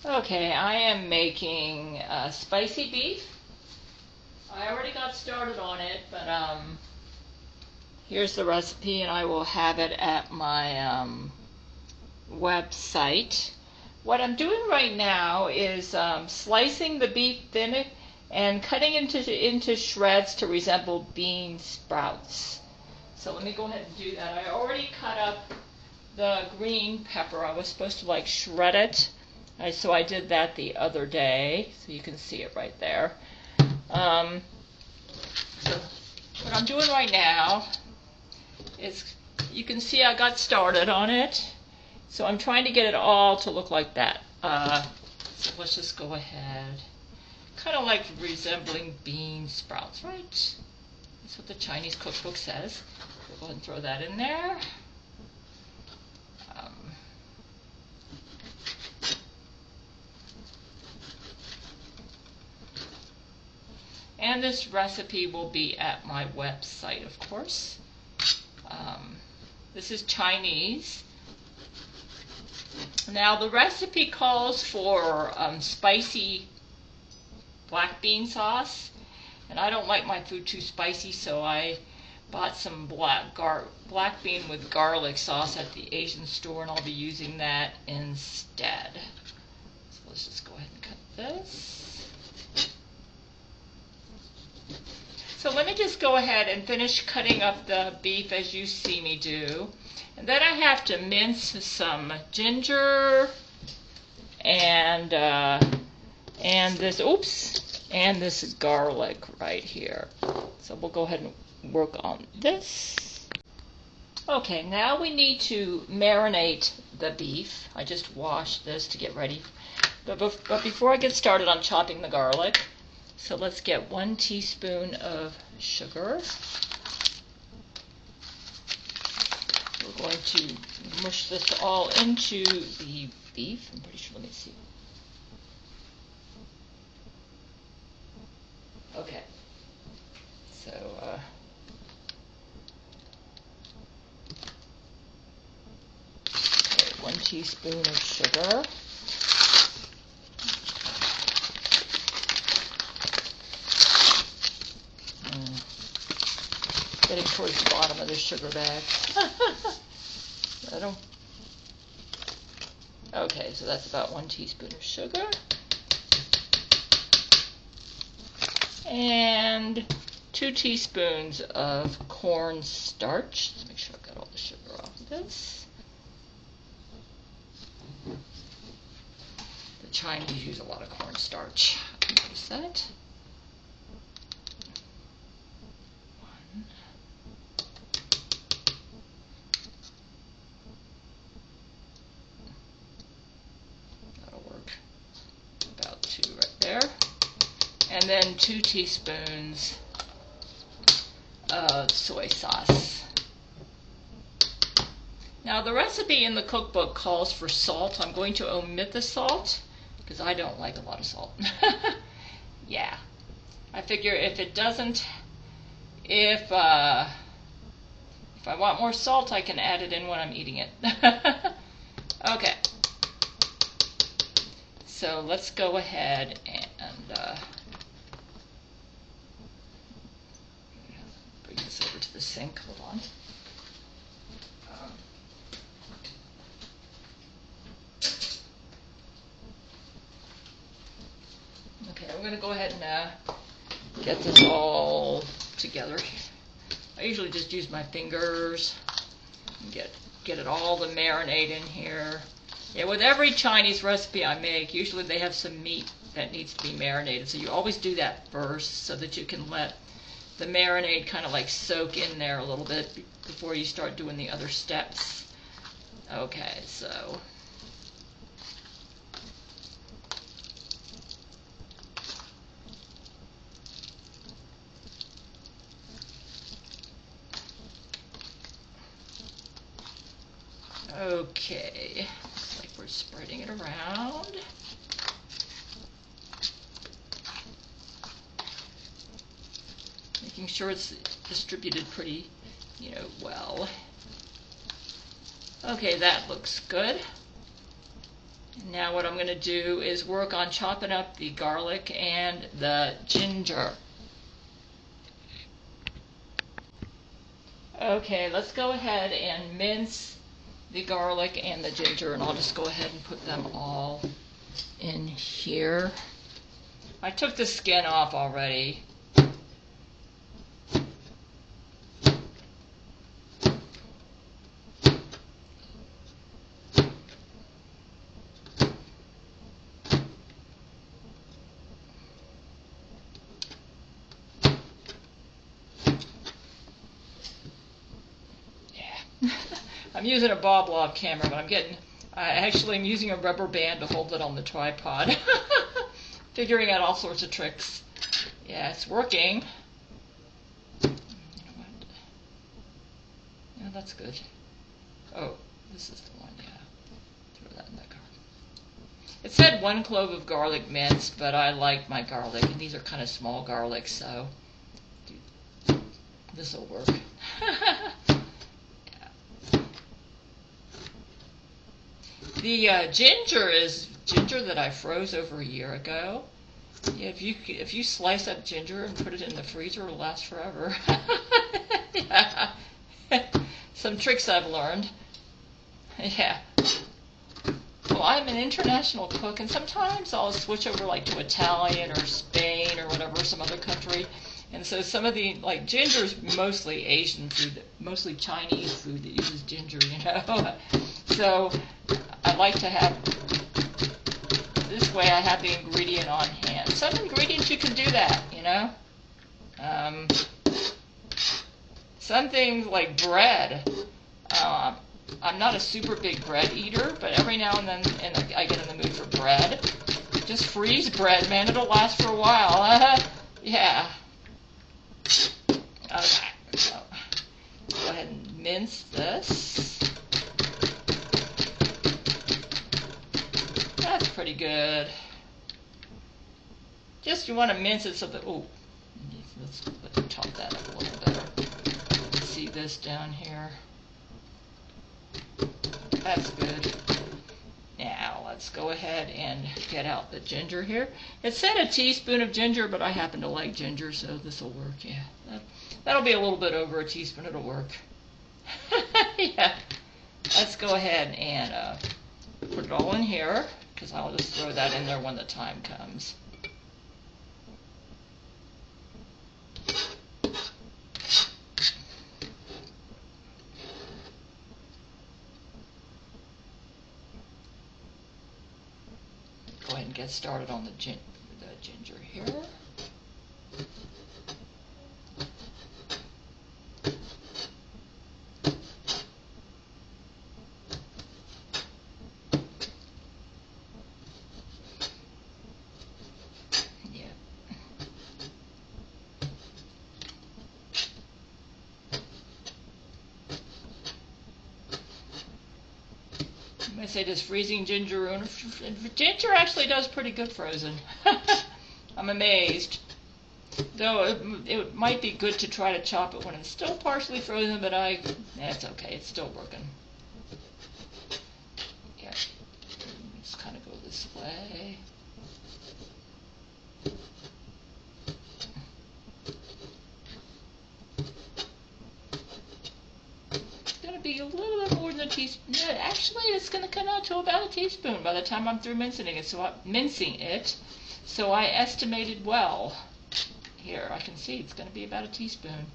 Okay, I am making spicy beef. I already got started on it, but here's the recipe, and I will have it at my website. What I'm doing right now is slicing the beef thin and cutting into shreds to resemble bean sprouts. So let me go ahead and do that. I already cut up the green pepper. I was supposed to like shred it. So I did that the other day, so you can see it right there. So what I'm doing right now is, you can see I got started on it. So I'm trying to get it all to look like that. So let's just go ahead. Kind of like resembling bean sprouts, right? That's what the Chinese cookbook says. We'll go ahead and throw that in there. And this recipe will be at my website, of course. This is Chinese. Now the recipe calls for spicy black bean sauce, and I don't like my food too spicy, so I bought some black bean with garlic sauce at the Asian store, and I'll be using that instead. So let's just go ahead and cut this. So let me just go ahead and finish cutting up the beef as you see me do. And then I have to mince some ginger and this garlic right here. So we'll go ahead and work on this. Okay, now we need to marinate the beef. I just washed this to get ready. But before I get started on chopping the garlic, so let's get 1 teaspoon of sugar. We're going to mush this all into the beef. I'm pretty sure, let me see. Okay. So, 1 teaspoon of sugar. Getting towards the bottom of the sugar bag. Okay, so that's about 1 teaspoon of sugar. And 2 teaspoons of cornstarch. Let's make sure I've got all the sugar off of this. The Chinese use a lot of cornstarch. Notice that. And then 2 teaspoons of soy sauce. Now the recipe in the cookbook calls for salt. I'm going to omit the salt because I don't like a lot of salt. Yeah, I figure if I want more salt, I can add it in when I'm eating it. Okay, so let's go ahead and bring this over to the sink. Hold on. Okay, we're going to go ahead and get this all together. I usually just use my fingers and get it all the marinade in here. Yeah, with every Chinese recipe I make, usually they have some meat that needs to be marinated. So you always do that first so that you can let the marinade kind of like soak in there a little bit before you start doing the other steps. Okay, so okay, looks like we're spreading it around. Making sure it's distributed pretty, well. Okay, that looks good. Now what I'm going to do is work on chopping up the garlic and the ginger. Okay, let's go ahead and mince the garlic and the ginger, and I'll just go ahead and put them all in here. I took the skin off already. I'm using a Bob Lob camera, but I actually am using a rubber band to hold it on the tripod. Figuring out all sorts of tricks. Yeah, it's working. You know what? Yeah, that's good. Oh, this is the one, yeah. Throw that in the garlic. It said 1 clove of garlic minced, but I like my garlic, and these are kind of small garlic, so this will work. The ginger is ginger that I froze over a year ago. Yeah, if you slice up ginger and put it in the freezer, it'll last forever. Yeah. Some tricks I've learned. Yeah. Well, I'm an international cook, and sometimes I'll switch over like to Italian or Spain or whatever, some other country. And so some of the, like, ginger's mostly Asian food, mostly Chinese food that uses ginger, you know. So I like to have, this way I have the ingredient on hand. Some ingredients you can do that, you know. Some things like bread. I'm not a super big bread eater, but every now and then I get in the mood for bread. Just freeze bread, man. It'll last for a while. Yeah. Okay. So go ahead and mince this. That's pretty good. Just you want to mince it so that, oh, let's chop that up a little better. See this down here? That's good. Now let's go ahead and get out the ginger here. It said a teaspoon of ginger, but I happen to like ginger, so this will work. Yeah, that'll be a little bit over a teaspoon. It'll work. Yeah. Let's go ahead and put it all in here, because I'll just throw that in there when the time comes. Go ahead and get started on the ginger here. I say, does freezing ginger ruin? Ginger actually does pretty good frozen. I'm amazed. Though it might be good to try to chop it when it's still partially frozen, but it's okay. It's still working. Yeah. Just kind of go this way. Be a little bit more than a teaspoon. Yeah, actually, it's going to come out to about a teaspoon by the time I'm through mincing it. So I estimated well. Here, I can see it's going to be about a teaspoon.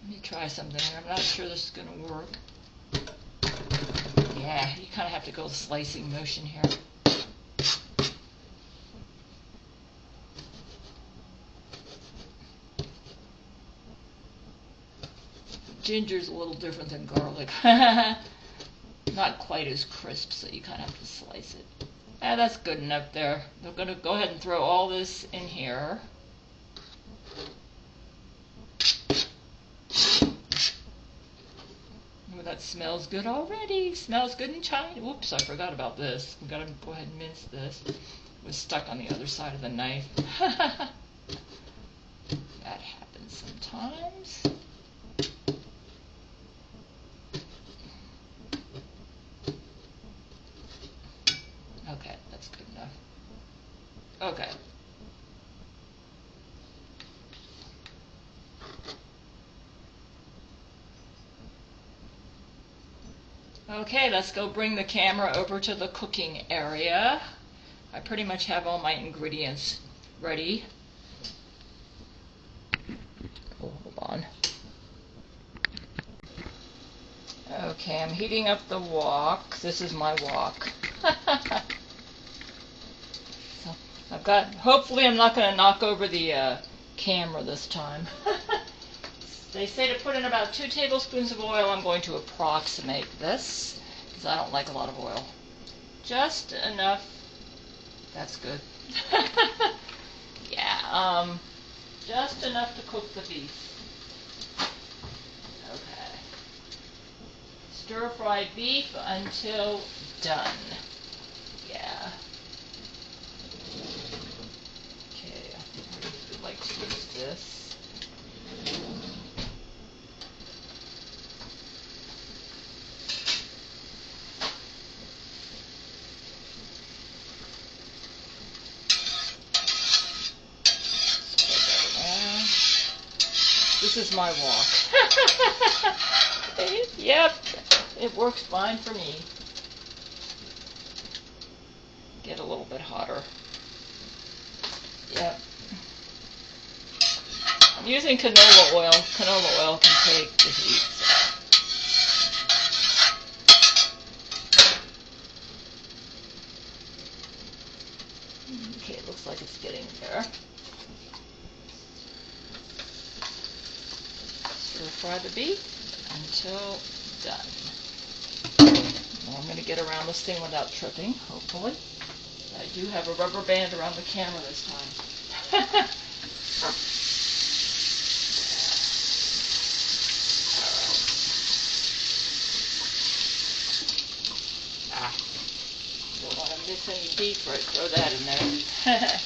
Let me try something here. I'm not sure this is going to work. Yeah, you kind of have to go slicing motion here. Ginger's a little different than garlic. Not quite as crisp, so you kind of have to slice it. That's good enough there. We're going to go ahead and throw all this in here. Ooh, that smells good already. Smells good in China. Whoops, I forgot about this. We gotta go ahead and mince this. It was stuck on the other side of the knife. That happens sometimes. Okay, that's good enough. Okay. Okay, let's go bring the camera over to the cooking area. I pretty much have all my ingredients ready. Oh, hold on. Okay, I'm heating up the wok. This is my wok. So hopefully I'm not going to knock over the camera this time. They say to put in about 2 tablespoons of oil. I'm going to approximate this because I don't like a lot of oil. Just enough. That's good. Yeah, just enough to cook the beef. Okay. Stir-fry beef until done. Yeah. Okay, I think I would like to use this. This is my wok. Yep, it works fine for me. Get a little bit hotter. Yep. I'm using canola oil. Canola oil can take the heat. Okay, it looks like it's getting there. Stir-fry the beef until done. Well, I'm going to get around this thing without tripping, hopefully. I do have a rubber band around the camera this time. Don't want to miss any beef, right? Throw that in there.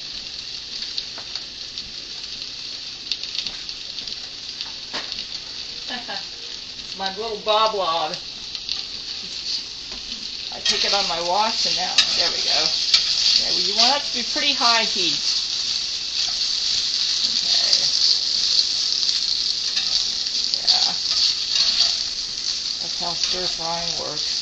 It's my little bob log. I take it on my wash and now, there we go. Yeah, well, you want that to be pretty high heat. Okay. Yeah. That's how stir frying works.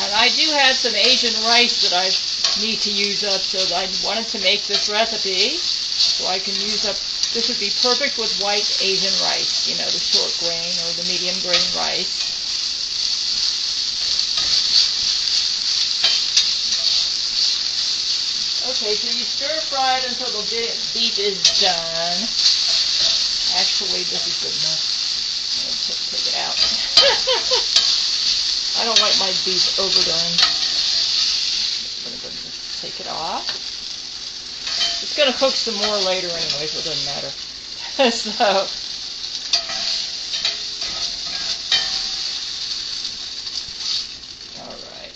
I do have some Asian rice that I need to use up, so I wanted to make this recipe so I can use up. This would be perfect with white Asian rice, you know, the short grain or the medium grain rice. Okay, so you stir fry it until the beef is done. Actually, this is good enough. I'm going to take it out. I don't like my beef overdone. I'm going to take it off. It's going to cook some more later anyway, so it doesn't matter. So, all right.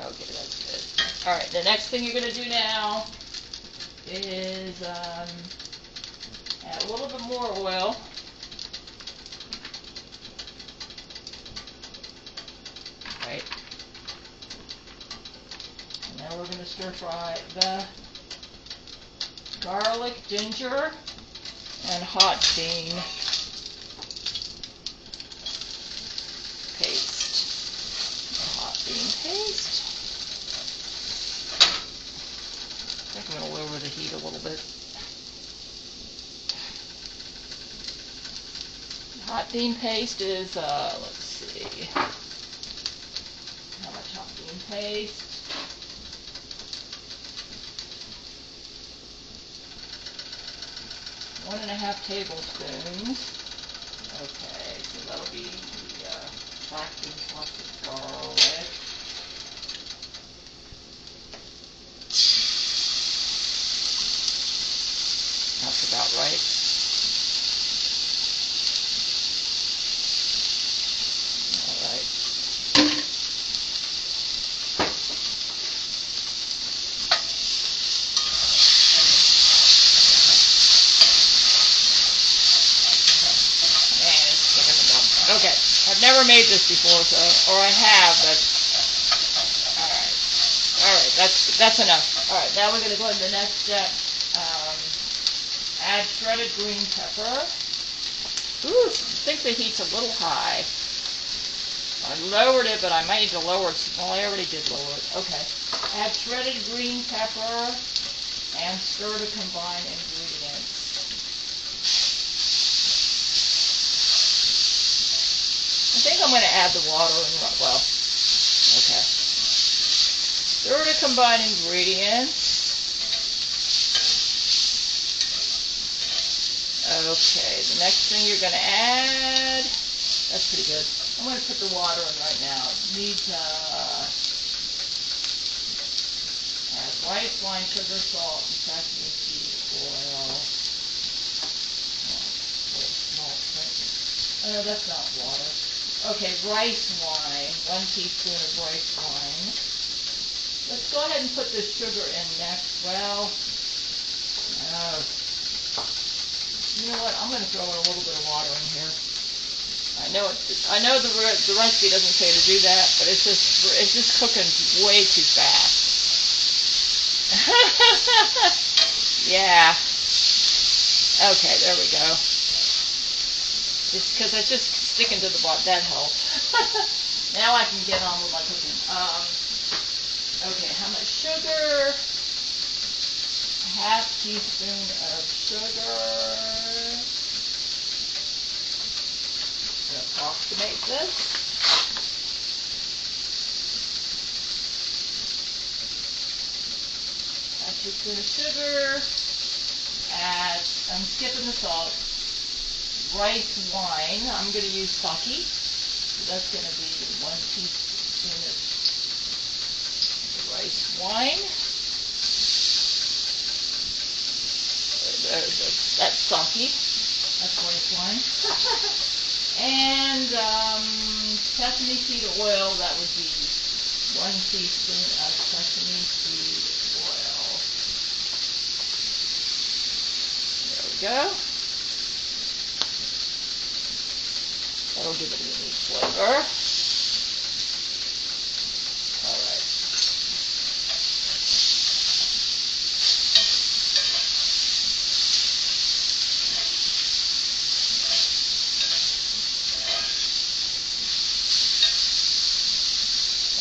Okay, that's good. All right, the next thing you're going to do now is add a little bit more oil. Right. And now we're going to stir fry the garlic, ginger, and hot bean paste. Hot bean paste. I think I'm going to lower the heat a little bit. Hot bean paste is, let's see, how much hot bean paste? 1.5 tablespoons. Okay, so that'll be the black bean sausage garlic. That's about right. Okay, I've never made this before, so, or I have, but, alright, that's enough. Alright, now we're going to go to the next step. Add shredded green pepper. Ooh, I think the heat's a little high. I lowered it, but I might need to lower it. Well, I already did lower it. Okay. Add shredded green pepper and stir to combine ingredients. I think I'm going to add the water and, well, okay. Stir to combine ingredients. Okay, the next thing you're going to add, that's pretty good. I'm going to put the water in right now. It needs, add rice, wine, sugar, salt, and sesame seed oil. Oh, no, that's not water. Okay, rice wine, 1 teaspoon of rice wine. Let's go ahead and put the sugar in next. Well, you know what? I'm going to throw in a little bit of water in here. I know the recipe doesn't say to do that, but it's just cooking way too fast. Yeah. Okay, there we go. Just because it's just sticking to the bottom, that helps. Now I can get on with my cooking. Okay, how much sugar? 1/2 teaspoon of sugar. To approximate this. 1/2 teaspoon of sugar. Add, I'm skipping the salt. Rice wine. I'm going to use sake. So that's going to be 1 teaspoon of rice wine. That's sake. That's rice wine. And sesame seed oil. That would be 1 teaspoon of sesame seed oil. There we go. That'll give it a unique flavor. Alright.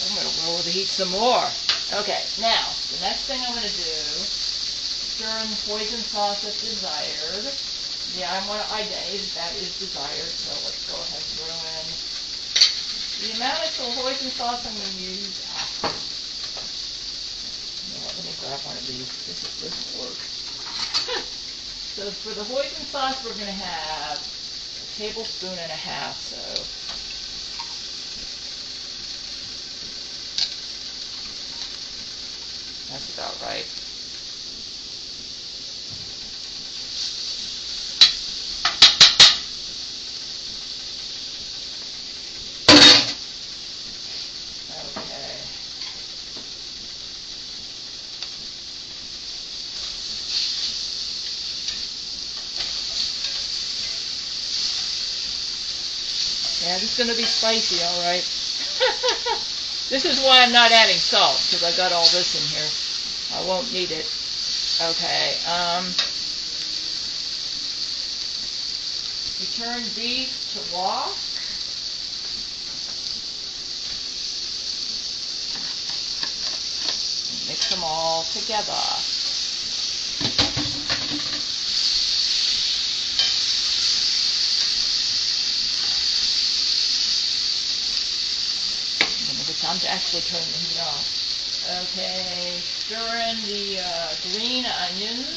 I'm going to lower the heat some more. Okay, now, the next thing I'm going to do, stir in the hoisin sauce if desired. Yeah, that is desired, so let's go ahead and throw in the amount of hoisin sauce I'm going to use. You know what, let me grab one of these. This doesn't work. So for the hoisin sauce, we're going to have 1.5 tablespoons, so that's about right. Yeah, this is going to be spicy, all right. This is why I'm not adding salt, because I got all this in here. I won't need it. Okay. Return beef to wok. Mix them all together. Time to actually turn the heat off. Okay, stir in the green onions.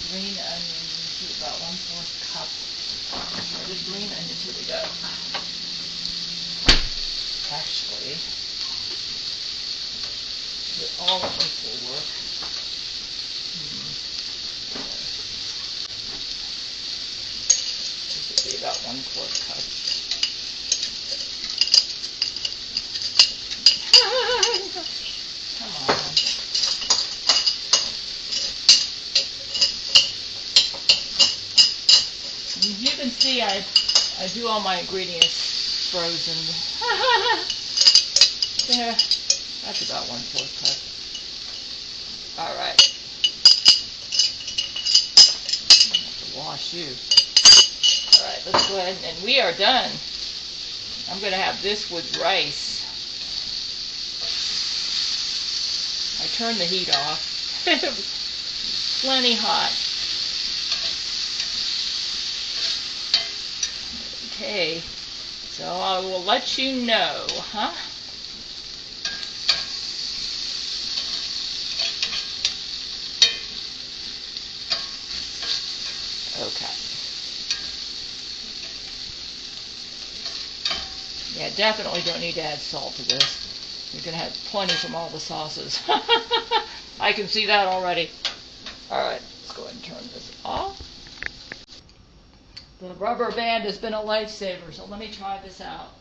Green onions to about 1/4 cup. Where did green onions? Here we go. Actually, all of this will work. This would be about 1/4 cup. Come on. As you can see, I do all my ingredients frozen. There. That's about 1/4 cup. Alright. I have to wash you. Alright, let's go ahead and we are done. I'm going to have this with rice. I turned the heat off. Plenty hot. Okay, so I will let you know, huh? Okay. Yeah, definitely don't need to add salt to this. You're going to have plenty from all the sauces. I can see that already. Alright, let's go ahead and turn this off. The rubber band has been a lifesaver, so let me try this out.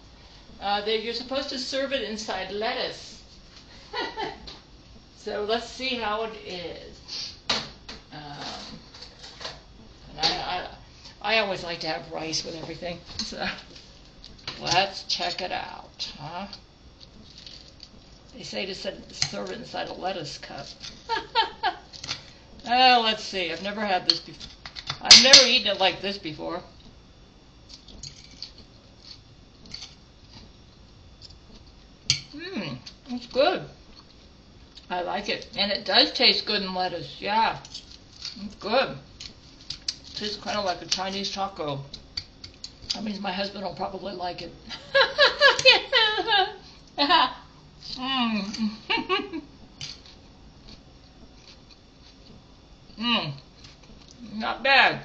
You're supposed to serve it inside lettuce. So let's see how it is. And I always like to have rice with everything. So let's check it out, huh? They say to serve it inside a lettuce cup. Oh, let's see. I've never had this before. I've never eaten it like this before. It's good. I like it. And it does taste good in lettuce. Yeah. It's good. It tastes kind of like a Chinese taco. That means my husband will probably like it. Not bad.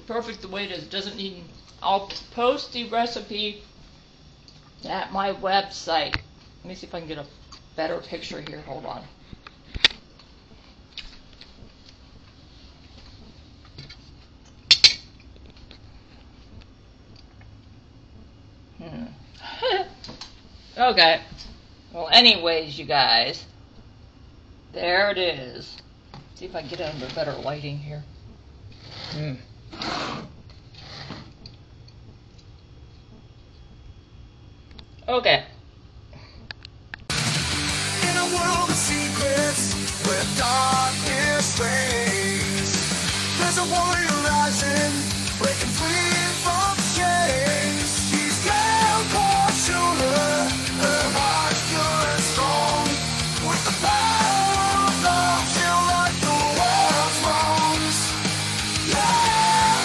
Perfect the way it is. Doesn't need. I'll post the recipe at my website. Let me see if I can get a better picture here. Hold on. Okay. Well, anyways, you guys, there it is. See if I can get it under better lighting here. Okay. In a world of secrets, where darkness reigns, there's a warrior rising, breaking free from chains. She's Gail Schuler, her heart pure and strong. With the power of love, she'll right the world's wrongs. Yeah,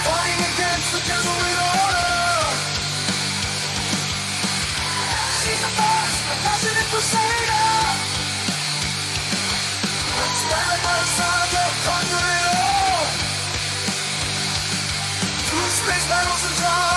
fighting against the devil with order. She's the first, a passionate crusader. Standing by the side of conquer it all. Through space battles and time.